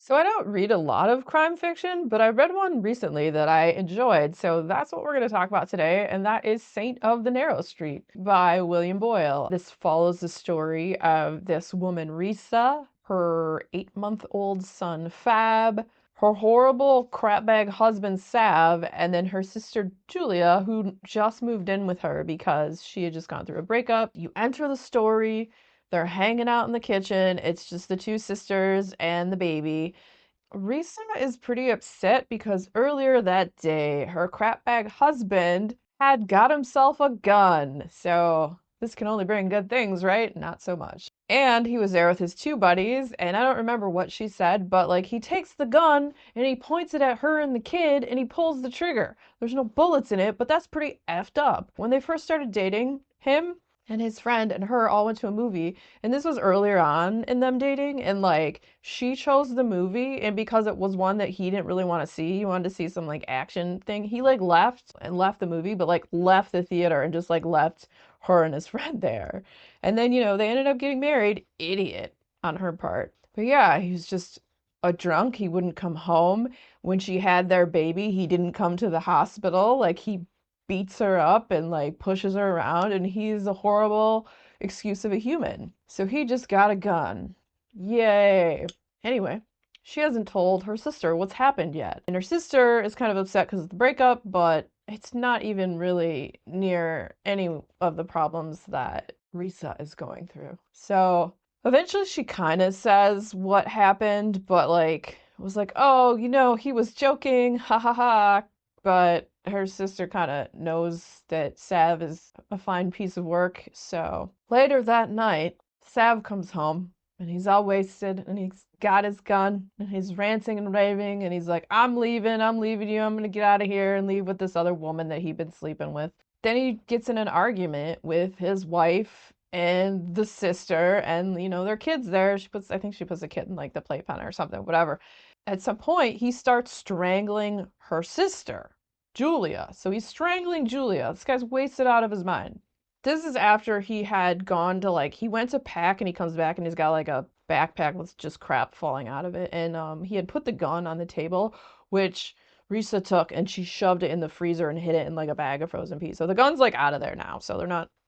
So I don't read a lot of crime fiction, but I read one recently that I enjoyed. So that's what we're going to talk about today, and that is Saint of the Narrow Street by William Boyle. This follows the story of this woman, Risa, her 8-month-old son, Fab, her horrible crapbag husband, Sav, and then her sister, Julia, who just moved in with her because she had just gone through a breakup. You enter the story. They're hanging out in the kitchen. It's just the two sisters and the baby. Risa is pretty upset because earlier that day, her crapbag husband had got himself a gun. So this can only bring good things, right? Not so much. And he was there with his two buddies, and I don't remember what she said, but like he takes the gun and he points it at her and the kid and he pulls the trigger. There's no bullets in it, but that's pretty effed up. When they first started dating, him and his friend and her all went to a movie, and this was earlier on in them dating, and like she chose the movie, and because it was one that he didn't really want to see, he wanted to see some like action thing, he like left the movie, but like left the theater and just like left her and his friend there. And then, they ended up getting married. Idiot on her part. But yeah, he was just a drunk. He wouldn't come home. When she had their baby, he didn't come to the hospital. Like he beats her up and like pushes her around, and he's a horrible excuse of a human. So he just got a gun. Yay. Anyway, she hasn't told her sister what's happened yet. And her sister is kind of upset because of the breakup, but it's not even really near any of the problems that Risa is going through. So eventually she kind of says what happened, but like was like, oh, he was joking, ha ha ha. But her sister kind of knows that Sav is a fine piece of work. So later that night, Sav comes home and he's all wasted and he's got his gun and he's ranting and raving and he's like, I'm leaving you, I'm gonna get out of here and leave with this other woman that he'd been sleeping with. Then he gets in an argument with his wife and the sister, and their kid's there. I think she puts a kid in like the playpen or something, whatever. At some point, he starts strangling her sister, Julia. So he's strangling Julia. This guy's wasted out of his mind. This is after he had gone to he went to pack and he comes back and he's got like a backpack with just crap falling out of it. And he had put the gun on the table, which Risa took and she shoved it in the freezer and hid it in like a bag of frozen peas. So the gun's like out of there now. So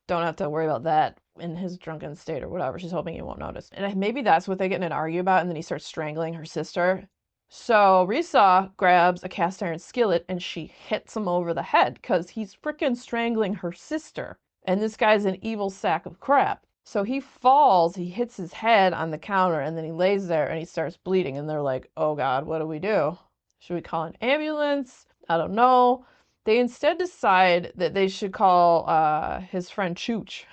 don't have to worry about that in his drunken state or whatever. She's hoping he won't notice. And maybe that's what they get in an argument about, and then he starts strangling her sister. So Risa grabs a cast iron skillet and she hits him over the head because he's freaking strangling her sister. And this guy's an evil sack of crap. So he falls, he hits his head on the counter, and then he lays there and he starts bleeding. And they're like, oh God, what do we do? Should we call an ambulance? I don't know. They instead decide that they should call his friend Chooch.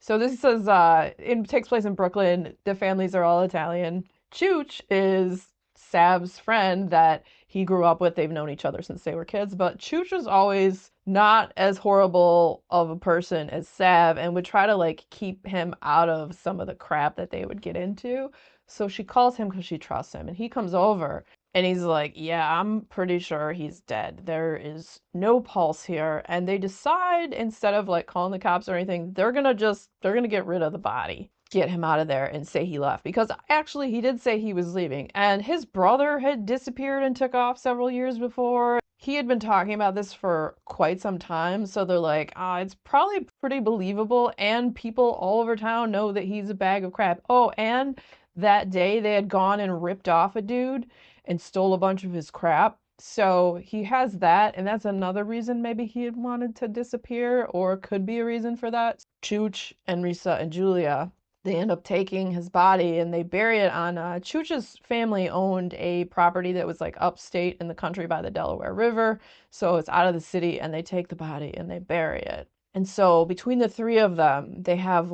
So this is it takes place in Brooklyn. The families are all Italian. Chooch is Sav's friend that he grew up with. They've known each other since they were kids, but Chooch was always not as horrible of a person as Sav and would try to keep him out of some of the crap that they would get into. So she calls him because she trusts him, and he comes over and he's like, yeah, I'm pretty sure he's dead. There is no pulse here. And they decide, instead of calling the cops or anything, they're gonna get rid of the body, get him out of there and say he left, because actually he did say he was leaving, and his brother had disappeared and took off several years before. He had been talking about this for quite some time, so they're like, it's probably pretty believable, and people all over town know that he's a bag of crap. Oh, and that day they had gone and ripped off a dude and stole a bunch of his crap. So he has that, and that's another reason maybe he had wanted to disappear, or could be a reason for that. Chooch and Risa and Julia, they end up taking his body and they bury it on Chooch's family owned a property that was upstate in the country by the Delaware River. So it's out of the city, and they take the body and they bury it. And so between the three of them, they have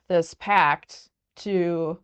this pact to,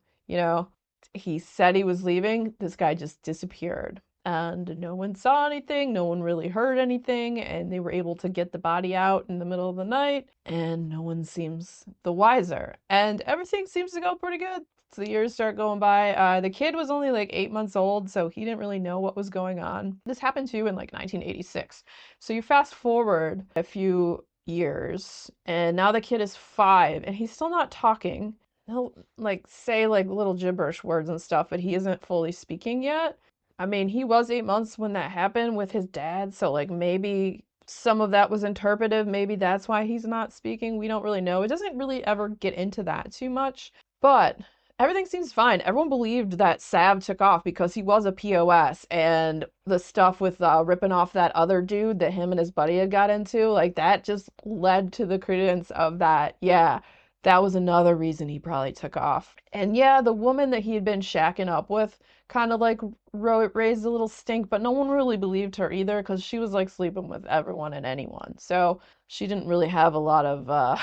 he said he was leaving. This guy just disappeared. And no one saw anything, no one really heard anything, and they were able to get the body out in the middle of the night, and no one seems the wiser. And everything seems to go pretty good. So the years start going by. The kid was only 8 months old, so he didn't really know what was going on. This happened to you in 1986. So you fast forward a few years, and now the kid is 5, and he's still not talking. he'll like say like little gibberish words and stuff, but he isn't fully speaking yet. I mean, he was 8 months when that happened with his dad, so like maybe some of that was interpretive. Maybe that's why he's not speaking. We don't really know. It doesn't really ever get into that too much, but everything seems fine. Everyone believed that Sav took off because he was a POS, and the stuff with ripping off that other dude that him and his buddy had got into, like that just led to the credence of that. Yeah, that was another reason he probably took off. And yeah, the woman that he had been shacking up with kind of like raised a little stink, but no one really believed her either because she was like sleeping with everyone and anyone. So she didn't really have a lot of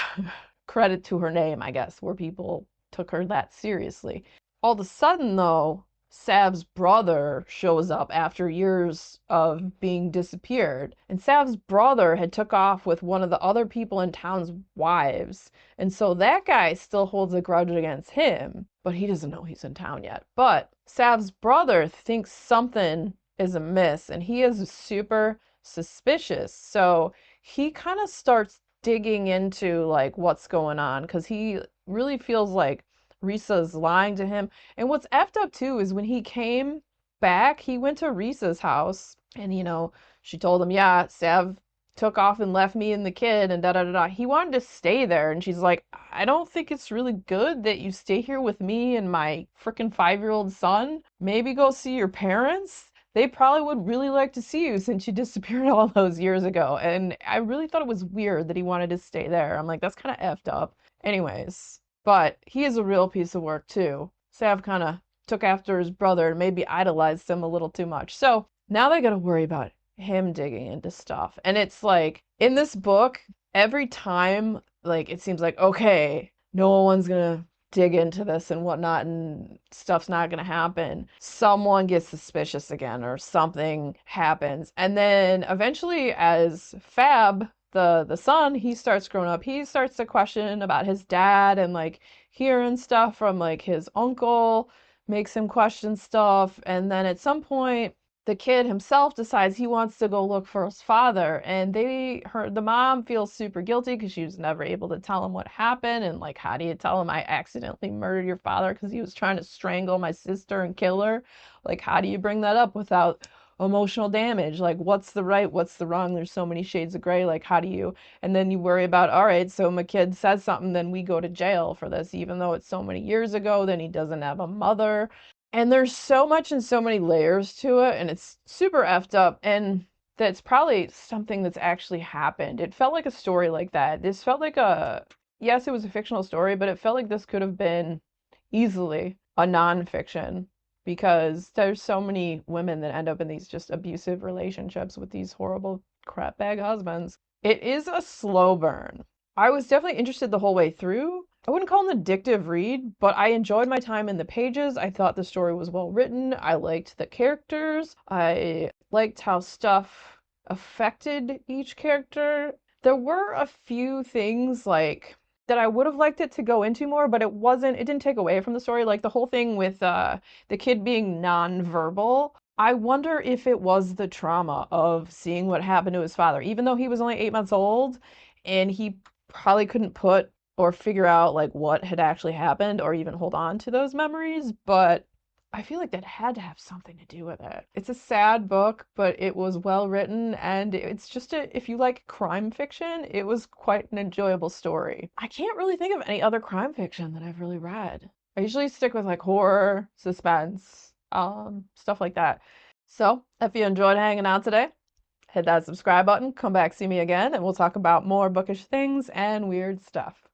credit to her name, I guess, where people took her that seriously. All of a sudden, though, Sav's brother shows up after years of being disappeared. And Sav's brother had took off with one of the other people in town's wives. And so that guy still holds a grudge against him, but he doesn't know he's in town yet. But Sav's brother thinks something is amiss and he is super suspicious. So he kind of starts digging into like what's going on because he really feels like Risa's lying to him. And what's effed up too is when he came back, he went to Risa's house and, she told him, yeah, Sav took off and left me and the kid and da da da da. He wanted to stay there. And she's like, I don't think it's really good that you stay here with me and my freaking 5-year-old son. Maybe go see your parents. They probably would really like to see you since you disappeared all those years ago. And I really thought it was weird that he wanted to stay there. I'm like, that's kind of effed up. Anyways, but he is a real piece of work too. Sav kind of took after his brother and maybe idolized him a little too much. So now they got to worry about him digging into stuff. And it's like in this book, every time, like it seems like, okay, no one's gonna dig into this and whatnot, and stuff's not gonna happen. Someone gets suspicious again, or something happens. And then eventually, as Fab, the son, he starts growing up, he starts to question about his dad and like hearing stuff from like his uncle makes him question stuff. And then at some point the kid himself decides he wants to go look for his father, and the mom feels super guilty because she was never able to tell him what happened. And like, how do you tell him I accidentally murdered your father because he was trying to strangle my sister and kill her? Like, how do you bring that up without emotional damage? Like, what's the right, what's the wrong? There's so many shades of gray. Like, how do you? And then you worry about, all right, so my kid says something, then we go to jail for this, even though it's so many years ago. Then he doesn't have a mother. And there's so much and so many layers to it, and it's super effed up. And that's probably something that's actually happened. It felt like a story like that. This felt like yes, it was a fictional story, but it felt like this could have been easily a nonfiction because there's so many women that end up in these just abusive relationships with these horrible crapbag husbands. It is a slow burn. I was definitely interested the whole way through. I wouldn't call it an addictive read, but I enjoyed my time in the pages. I thought the story was well written. I liked the characters. I liked how stuff affected each character. There were a few things like that I would have liked it to go into more, but it didn't take away from the story. Like the whole thing with the kid being nonverbal. I wonder if it was the trauma of seeing what happened to his father, even though he was only 8 months old and he probably couldn't put or figure out like what had actually happened or even hold on to those memories, but I feel like that had to have something to do with it. It's a sad book, but it was well written, and it's just if you like crime fiction, it was quite an enjoyable story. I can't really think of any other crime fiction that I've really read. I usually stick with like horror, suspense, stuff like that. So if you enjoyed hanging out today, hit that subscribe button, come back, see me again, and we'll talk about more bookish things and weird stuff.